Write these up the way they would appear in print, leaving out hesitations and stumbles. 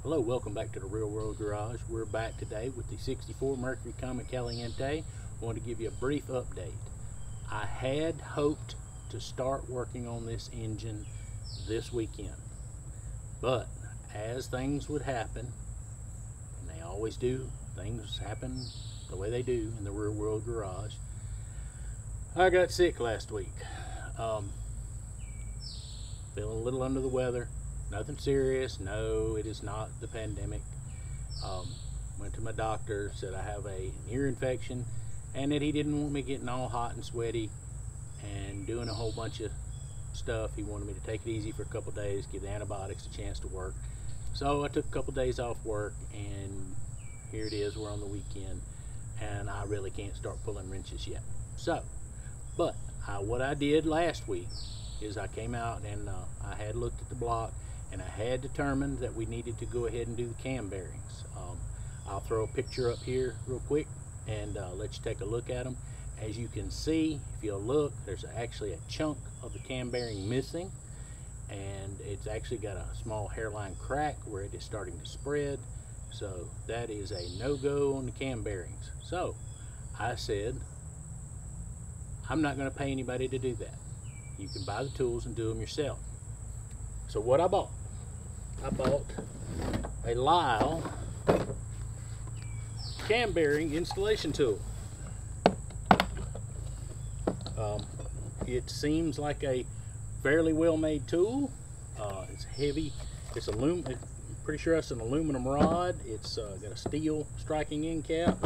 Hello, welcome back to the Real World Garage. We're back today with the 64 Mercury Comet Caliente. I want to give you a brief update. I had hoped to start working on this engine this weekend, but as things would happen, and they always do, things happen the way they do in the Real World Garage, I got sick last week. Feeling a little under the weather. Nothing serious. No, it is not the pandemic. Went to my doctor, said I have an ear infection, and that he didn't want me getting all hot and sweaty and doing a whole bunch of stuff. He wanted me to take it easy for a couple days, give the antibiotics a chance to work. So I took a couple days off work, and here it is. We're on the weekend, and I really can't start pulling wrenches yet. So, but what I did last week is I came out and I had looked at the block, and I had determined that we needed to go ahead and do the cam bearings. I'll throw a picture up here real quick and let you take a look at them. As you can see, if you'll look, there's actually a chunk of the cam bearing missing, and it's actually got a small hairline crack where it is starting to spread. So that is a no-go on the cam bearings. So I said, I'm not going to pay anybody to do that. You can buy the tools and do them yourself. So what I bought a Lyle cam bearing installation tool. It seems like a fairly well made tool. It's heavy. It's aluminum. I'm pretty sure it's an aluminum rod. It's got a steel striking end cap.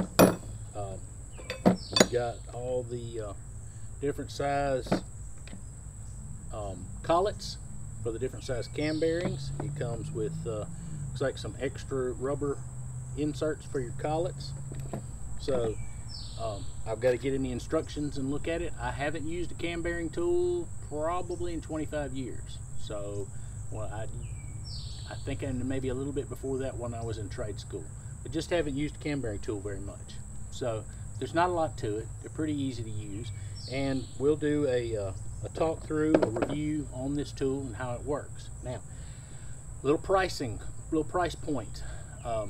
We've got all the different size collets for the different size cam bearings. It comes with looks like some extra rubber inserts for your collets. So I've got to get in the instructions and look at it. I haven't used a cam bearing tool probably in 25 years. So well, I think maybe a little bit before that when I was in trade school. I just haven't used a cam bearing tool very much. So there's not a lot to it. They're pretty easy to use, and we'll do a talk through, a review on this tool and how it works. Now, little price point. I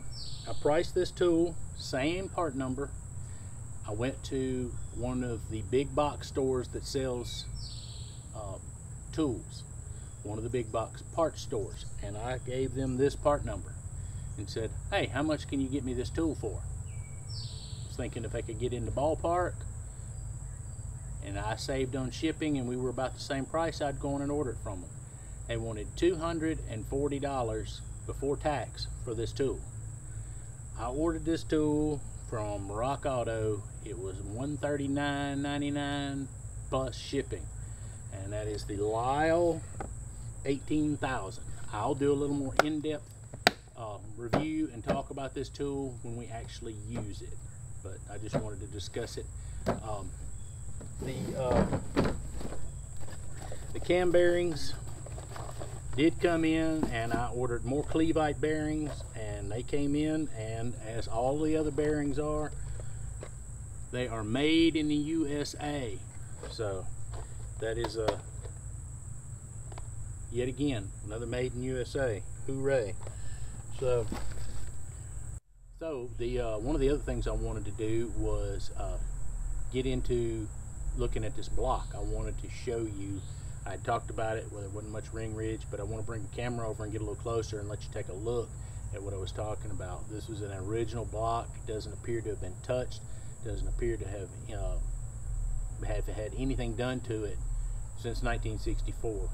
priced this tool, same part number. I went to one of the big box stores that sells tools, one of the big box parts stores, and I gave them this part number and said, hey, how much can you get me this tool for? I was thinking if I could get in the ballpark and I saved on shipping and we were about the same price, I'd go on and order it from them. They wanted $240 before tax for this tool. I ordered this tool from Rock Auto. It was $139.99 plus shipping, and that is the Lyle 18,000. I'll do a little more in-depth review and talk about this tool when we actually use it, but I just wanted to discuss it. The cam bearings did come in, and I ordered more Cleveite bearings, and they came in, and as all the other bearings are, they are made in the USA. So that is yet again another made in USA. Hooray. So the one of the other things I wanted to do was get into looking at this block. I wanted to show you, I talked about it, well, there wasn't much ring ridge, but I want to bring the camera over and get a little closer and let you take a look at what I was talking about. This was an original block. It doesn't appear to have been touched, doesn't appear to have had anything done to it since 1964.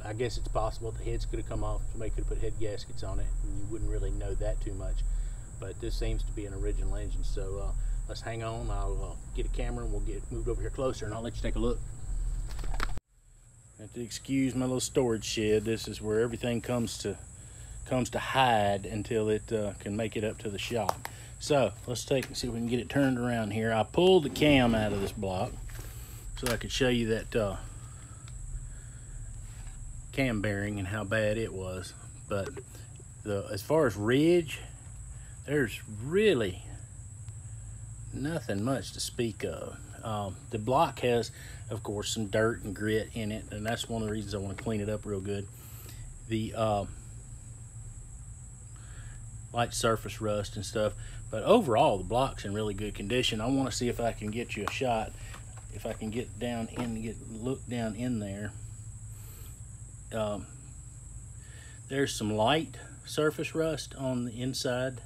I guess it's possible the heads could have come off, somebody could have put head gaskets on it, and you wouldn't really know that too much, but this seems to be an original engine. So let's hang on. I'll get a camera and we'll get moved over here closer, and I'll let you take a look. Have to excuse my little storage shed. This is where everything comes to hide until it can make it up to the shop. So let's take and see if we can get it turned around here. I pulled the cam out of this block so I could show you that cam bearing and how bad it was. But as far as ridge, there's really nothing much to speak of. The block has, of course, some dirt and grit in it, and that's one of the reasons I want to clean it up real good. The light surface rust and stuff. But overall, the block's in really good condition. I want to see if I can get you a shot. If I can get down in, look down in there. There's some light surface rust on the inside,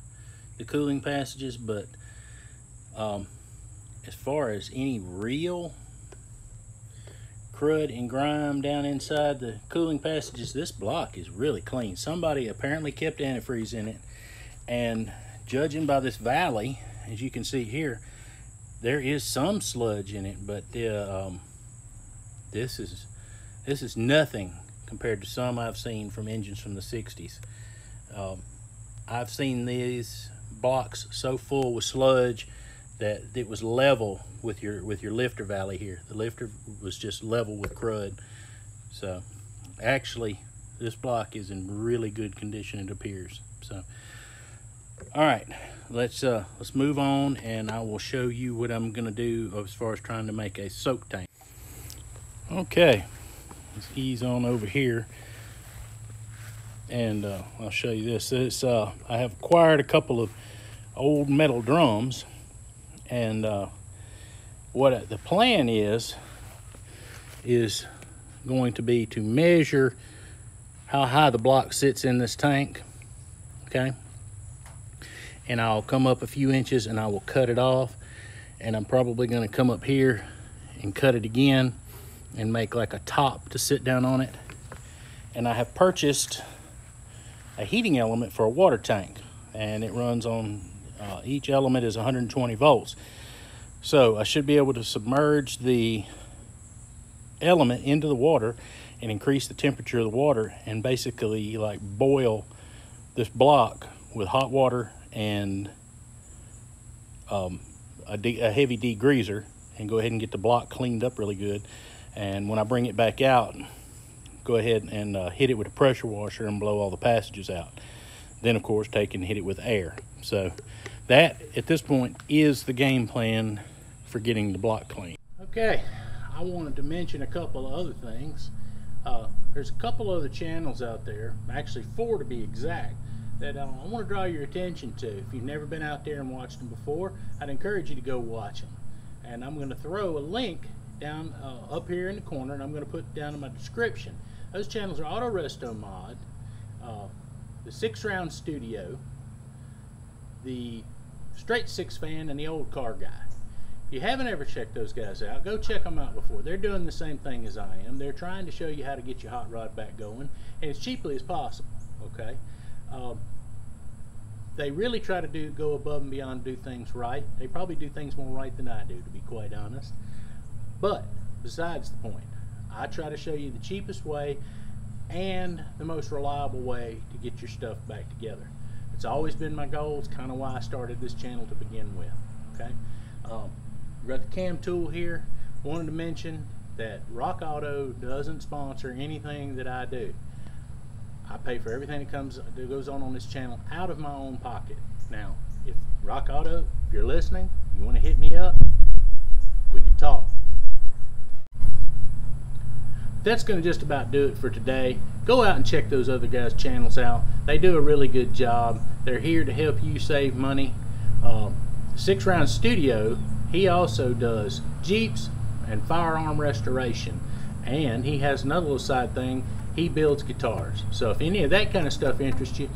the cooling passages, but as far as any real crud and grime down inside the cooling passages, this block is really clean. Somebody apparently kept antifreeze in it, and judging by this valley, as you can see here, there is some sludge in it, but this is nothing compared to some I've seen from engines from the 60s. I've seen these blocks so full with sludge that it was level with your lifter valley here. The lifter was just level with crud. So actually this block is in really good condition, it appears. So all right, let's move on, and I will show you what I'm gonna do as far as trying to make a soak tank. Okay, let's ease on over here, and I'll show you this. I have acquired a couple of old metal drums, and what the plan is going to be to measure how high the block sits in this tank, okay? And I'll come up a few inches and I will cut it off, and I'm probably going to come up here and cut it again and make like a top to sit down on it. And I have purchased a heating element for a water tank, and it runs on each element is 120 volts. So I should be able to submerge the element into the water and increase the temperature of the water, and basically like boil this block with hot water and a heavy degreaser, and go ahead and get the block cleaned up really good. And when I bring it back out, go ahead and hit it with a pressure washer and blow all the passages out. Then of course take and hit it with air. So that at this point is the game plan for getting the block clean. Okay, I wanted to mention a couple of other things. There's a couple other channels out there, actually 4 to be exact, that I want to draw your attention to. If you've never been out there and watched them before, I'd encourage you to go watch them. And I'm going to throw a link down up here in the corner, and I'm going to put it down in my description. Those channels are Autorestomod, the Sixrounds Studio, the Straight Six Fan, and the Old Car Guy. If you haven't ever checked those guys out, go check them out before. They're doing the same thing as I am. They're trying to show you how to get your hot rod back going, and as cheaply as possible, okay? They really try to go above and beyond, do things right. They probably do things more right than I do, to be quite honest. But besides the point, I try to show you the cheapest way and the most reliable way to get your stuff back together. It's always been my goal. It's kind of why I started this channel to begin with, okay? Got the cam tool here. Wanted to mention that Rock Auto doesn't sponsor anything that I do. I pay for everything that goes on this channel out of my own pocket. Now, if Rock Auto, if you're listening, you want to hit me up, we can talk. That's going to just about do it for today. Go out and check those other guys' channels out. They do a really good job. They're here to help you save money. Sixrounds Studio, he also does Jeeps and firearm restoration. And he has another little side thing. He builds guitars. So if any of that kind of stuff interests you,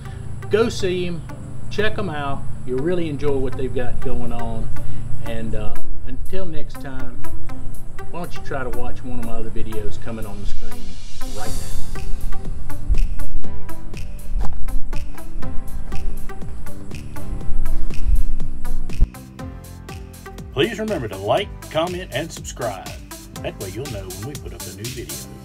go see him, check them out. You'll really enjoy what they've got going on. And until next time, why don't you try to watch one of my other videos coming on the screen right now. Please remember to like, comment, and subscribe. That way you'll know when we put up a new video.